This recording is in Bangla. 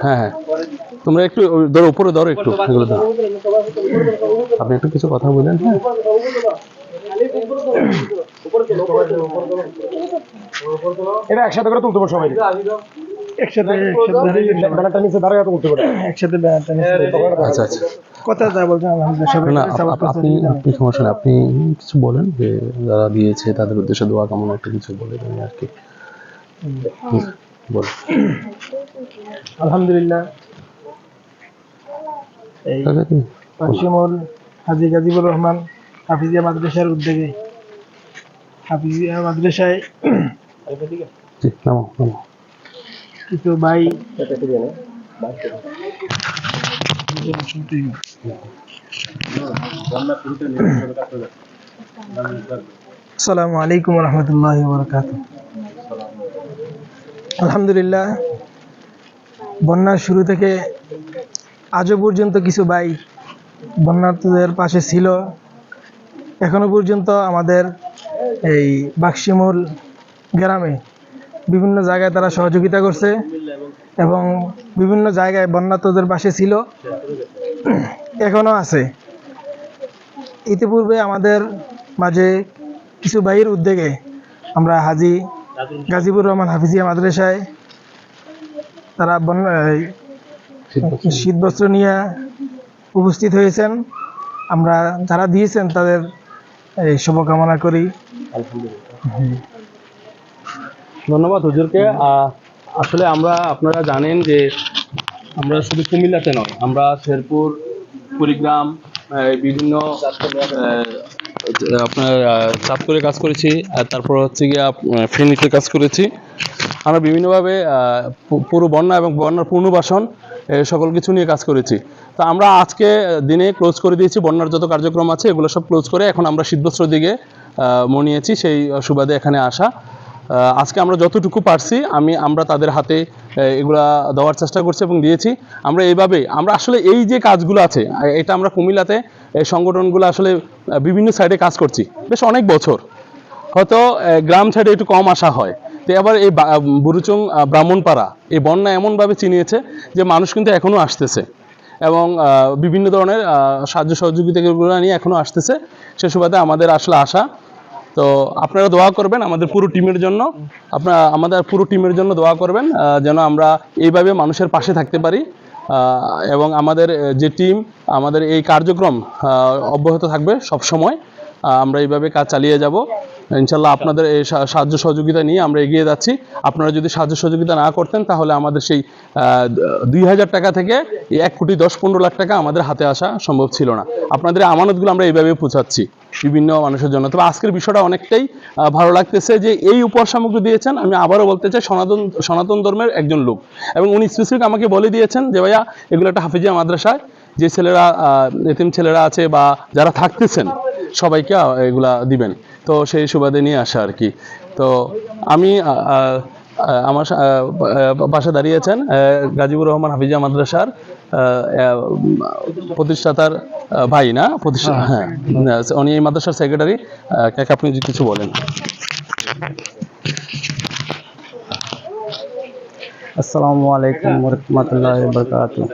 হ্যাঁ হ্যাঁ, তোমরা একটু ধরো উপরে ধরো, একটু এগুলো ধরো। আপনি একটু কিছু কথা বলেন। হ্যাঁ এটা একসাথে করে তুলতে পারো সবাই, একসাথে ব্যানারটা নিচে দাঁড়ায় তুলতে পারো, একসাথে ব্যানারটা নিচে। আচ্ছা আচ্ছা, কথা যা বলছেন আলহামদুলিল্লাহ সবাই না সাপোর্ট করছে। আপনি আপনি সমস্যা নেই, আপনি কিছু বলেন যে যারা দিয়েছে তাদের উদ্দেশ্যে দোয়া কামনা একটু কিছু বলে দেন আর কি। বল। আলহামদুলিল্লাহ এই বাকশিমুল হাজী গাজীবুর রহমান হাফিজিয়া মাদ্রাসার উদ্যোগে হাফিজিয়া মাদ্রাসায় কিছু ভাই আসসালামু আলাইকুম ওয়া রাহমাতুল্লাহি ওয়া বারাকাতুহু। আলহামদুলিল্লাহ বন্যার শুরু থেকে আজও পর্যন্ত কিছু ভাই বন্যার্থদের পাশে ছিল। এখনো পর্যন্ত আমাদের এই বাকশিমুল গ্রামে বিভিন্ন জায়গায় তারা সহযোগিতা করছে এবং বিভিন্ন জায়গায় বন্যার্থদের পাশে ছিল, এখনো আছে। ইতিপূর্বে আমাদের মাঝে কিছু ভাইয়ের উদ্যোগে আমরা হাজী গাজীবুর রহমান হাফিজিয়া মাদ্রাসায় তারা শীতবস্ত্র নিয়ে উপস্থিত হয়েছেন। আমরা যারা দিয়েছেন তাদের এই শুভকামনা করি। ধন্যবাদ হুজুরকে। আসলে আপনারা জানেন যে আমরা শুধু কুমিল্লাতে নয়, আমরা শেরপুর, কুড়িগ্রাম, বিভিন্ন আপনার চাঁদপুরে কাজ করেছি, আর তারপর হচ্ছে গিয়ে ফেনীতে কাজ করেছি। আমরা বিভিন্নভাবে পুরো বন্যা এবং বন্যার পুনর্বাসন সকল কিছু নিয়ে কাজ করেছি। তো আমরা আজকে দিনে ক্লোজ করে দিয়েছি, বন্যার যত কার্যক্রম আছে এগুলো সব ক্লোজ করে এখন আমরা শীতবস্ত্র দিকে মনিয়েছি, সেই সুবাদে এখানে আসা। আজকে আমরা যতটুকু পারছি আমরা তাদের হাতে এগুলা দেওয়ার চেষ্টা করছি এবং দিয়েছি। আমরা এইভাবে আমরা আসলে এই যে কাজগুলো আছে এটা আমরা কুমিল্লাতে এই সংগঠনগুলো আসলে বিভিন্ন সাইডে কাজ করছি বেশ অনেক বছর, হয়তো গ্রাম সাইডে একটু কম আসা হয়। তো এবার এই বুড়ুচং ব্রাহ্মণপাড়া এই বন্যা এমনভাবে চিনিয়েছে যে মানুষ কিন্তু এখনও আসতেছে এবং বিভিন্ন ধরনের সাহায্য সহযোগিতাগুলো নিয়ে এখনও আসতেছে। সে সুবাদে আমাদের আসলে আশা, তো আপনারা দোয়া করবেন আমাদের পুরো টিমের জন্য, আমাদের পুরো টিমের জন্য দোয়া করবেন যেন আমরা এইভাবে মানুষের পাশে থাকতে পারি এবং আমাদের যে টিম, আমাদের এই কার্যক্রম অব্যাহত থাকবে সব সময়। আমরা এইভাবে কাজ চালিয়ে যাব ইনশাল্লাহ। আপনাদের এই সাহায্য সহযোগিতা নিয়ে আমরা এগিয়ে যাচ্ছি। আপনারা যদি সাহায্য সহযোগিতা না করতেন তাহলে আমাদের সেই 2000 টাকা থেকে 1,10,15,00,000 টাকা আমাদের হাতে আসা সম্ভব ছিল না। আপনাদের আমানতগুলো আমরা এইভাবে পৌঁছাচ্ছি বিভিন্ন মানুষের জন্য। তবে আজকের বিষয়টা অনেকটাই ভালো লাগতেছে যে এই উপহার সামগ্রী দিয়েছেন, আমি আবারও বলতে চাই, সনাতন ধর্মের একজন লোক, এবং উনি স্পেসিফিক আমাকে বলে দিয়েছেন যে ভাইয়া এগুলো একটা হাফিজিয়া মাদ্রাসায় যে ছেলেরা এতিম ছেলেরা আছে বা যারা থাকতেছেন সবাইকে এগুলা দিবেন। তো সেই সুবাদে নিয়ে আসা আর কি। তো আমি আমার পাশে দাঁড়িয়েছেন গাজীবুর রহমান হাফিজিয়া মাদ্রাসার প্রতিষ্ঠাতার ভাই, না প্রতিষ্ঠাতা, হ্যাঁ উনি এই মাদ্রাসার সেক্রেটারি। আপনি যদি কিছু বলেন। আসসালামু আলাইকুম ওয়া রাহমাতুল্লাহি ওয়া বারাকাতুহু।